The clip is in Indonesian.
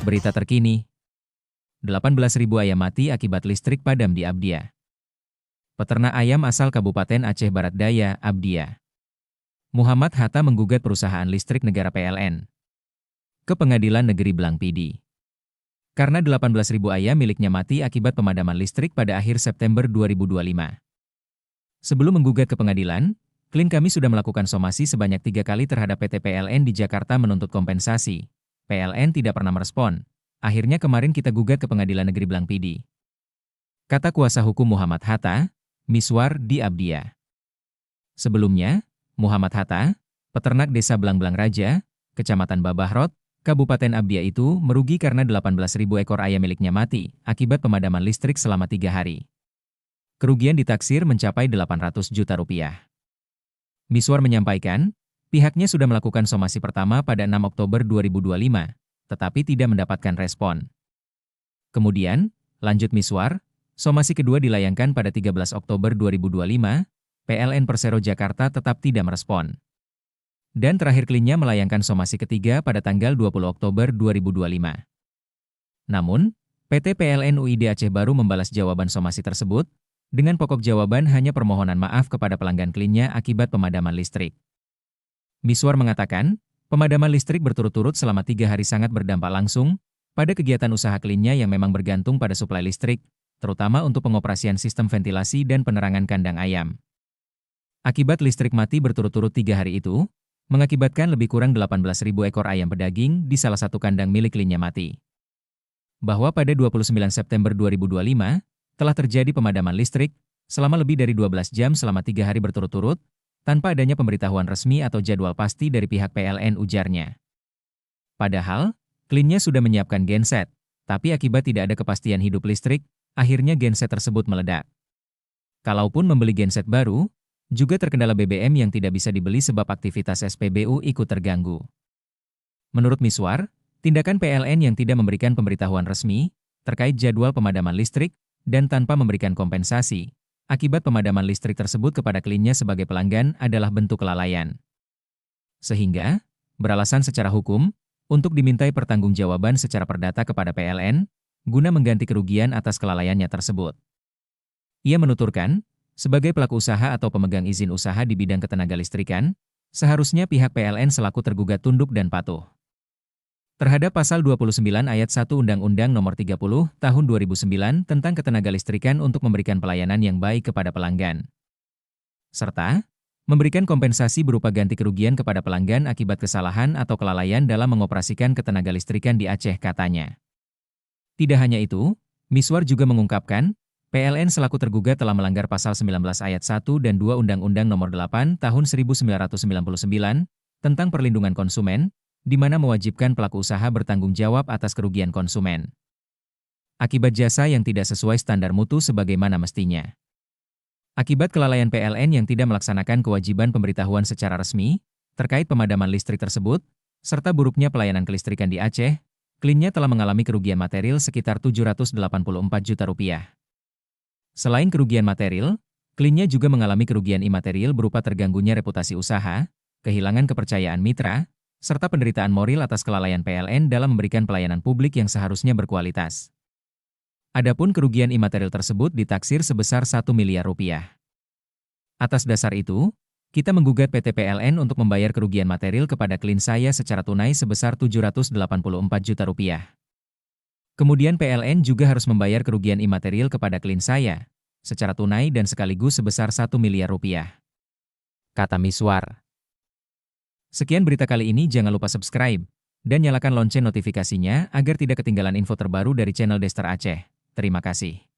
Berita terkini, 18.000 ayam mati akibat listrik padam di Abdia. Peternak ayam asal Kabupaten Aceh Barat Daya, Abdia, Muhammad Hatta menggugat perusahaan listrik negara PLN ke Pengadilan Negeri Blangpidi. Karena 18.000 ayam miliknya mati akibat pemadaman listrik pada akhir September 2025. Sebelum menggugat ke pengadilan, klien kami sudah melakukan somasi sebanyak 3 kali terhadap PT PLN di Jakarta menuntut kompensasi. PLN tidak pernah merespon. Akhirnya kemarin kita gugat ke Pengadilan Negeri Blangpidi. Kata kuasa hukum Muhammad Hatta, Miswar di Abdia. Sebelumnya, Muhammad Hatta, peternak desa Blang-Blang Raja, Kecamatan Babahrot, Kabupaten Abdia itu merugi karena 18.000 ekor ayam miliknya mati akibat pemadaman listrik selama 3 hari. Kerugian ditaksir mencapai 800 juta rupiah. Miswar menyampaikan, pihaknya sudah melakukan somasi pertama pada 6 Oktober 2025, tetapi tidak mendapatkan respon. Kemudian, lanjut Miswar, somasi kedua dilayangkan pada 13 Oktober 2025, PLN Persero Jakarta tetap tidak merespon. Dan terakhir kliennya melayangkan somasi ketiga pada tanggal 20 Oktober 2025. Namun, PT PLN UID Aceh baru membalas jawaban somasi tersebut, dengan pokok jawaban hanya permohonan maaf kepada pelanggan kliennya akibat pemadaman listrik. Miswar mengatakan, pemadaman listrik berturut-turut selama 3 hari sangat berdampak langsung pada kegiatan usaha kliennya yang memang bergantung pada suplai listrik, terutama untuk pengoperasian sistem ventilasi dan penerangan kandang ayam. Akibat listrik mati berturut-turut 3 hari itu, mengakibatkan lebih kurang 18.000 ekor ayam pedaging di salah satu kandang milik kliennya mati. Bahwa pada 29 September 2025, telah terjadi pemadaman listrik selama lebih dari 12 jam selama 3 hari berturut-turut, tanpa adanya pemberitahuan resmi atau jadwal pasti dari pihak PLN, ujarnya. Padahal, kliennya sudah menyiapkan genset, tapi akibat tidak ada kepastian hidup listrik, akhirnya genset tersebut meledak. Kalaupun membeli genset baru, juga terkendala BBM yang tidak bisa dibeli sebab aktivitas SPBU ikut terganggu. Menurut Miswar, tindakan PLN yang tidak memberikan pemberitahuan resmi terkait jadwal pemadaman listrik dan tanpa memberikan kompensasi akibat pemadaman listrik tersebut kepada kliennya sebagai pelanggan adalah bentuk kelalaian. Sehingga, beralasan secara hukum, untuk dimintai pertanggungjawaban secara perdata kepada PLN, guna mengganti kerugian atas kelalaiannya tersebut. Ia menuturkan, sebagai pelaku usaha atau pemegang izin usaha di bidang ketenagalistrikan, seharusnya pihak PLN selaku tergugat tunduk dan patuh terhadap Pasal 29 Ayat 1 Undang-Undang Nomor 30 Tahun 2009 tentang Ketenagalistrikan untuk memberikan pelayanan yang baik kepada pelanggan, serta memberikan kompensasi berupa ganti kerugian kepada pelanggan akibat kesalahan atau kelalaian dalam mengoperasikan ketenagalistrikan di Aceh, katanya. Tidak hanya itu, Miswar juga mengungkapkan, PLN selaku tergugat telah melanggar Pasal 19 Ayat 1 dan 2 Undang-Undang Nomor 8 Tahun 1999 tentang perlindungan konsumen, di mana mewajibkan pelaku usaha bertanggung jawab atas kerugian konsumen akibat jasa yang tidak sesuai standar mutu sebagaimana mestinya. Akibat kelalaian PLN yang tidak melaksanakan kewajiban pemberitahuan secara resmi terkait pemadaman listrik tersebut, serta buruknya pelayanan kelistrikan di Aceh, kliennya telah mengalami kerugian material sekitar 784 juta rupiah. Selain kerugian material, kliennya juga mengalami kerugian imaterial berupa terganggunya reputasi usaha, kehilangan kepercayaan mitra, serta penderitaan moral atas kelalaian PLN dalam memberikan pelayanan publik yang seharusnya berkualitas. Adapun kerugian imaterial tersebut ditaksir sebesar 1 miliar rupiah. Atas dasar itu, kita menggugat PT PLN untuk membayar kerugian material kepada klien saya secara tunai sebesar 784 juta rupiah. Kemudian PLN juga harus membayar kerugian imaterial kepada klien saya secara tunai dan sekaligus sebesar 1 miliar rupiah, kata Miswar. Sekian berita kali ini, jangan lupa subscribe dan nyalakan lonceng notifikasinya agar tidak ketinggalan info terbaru dari channel Dester Aceh. Terima kasih.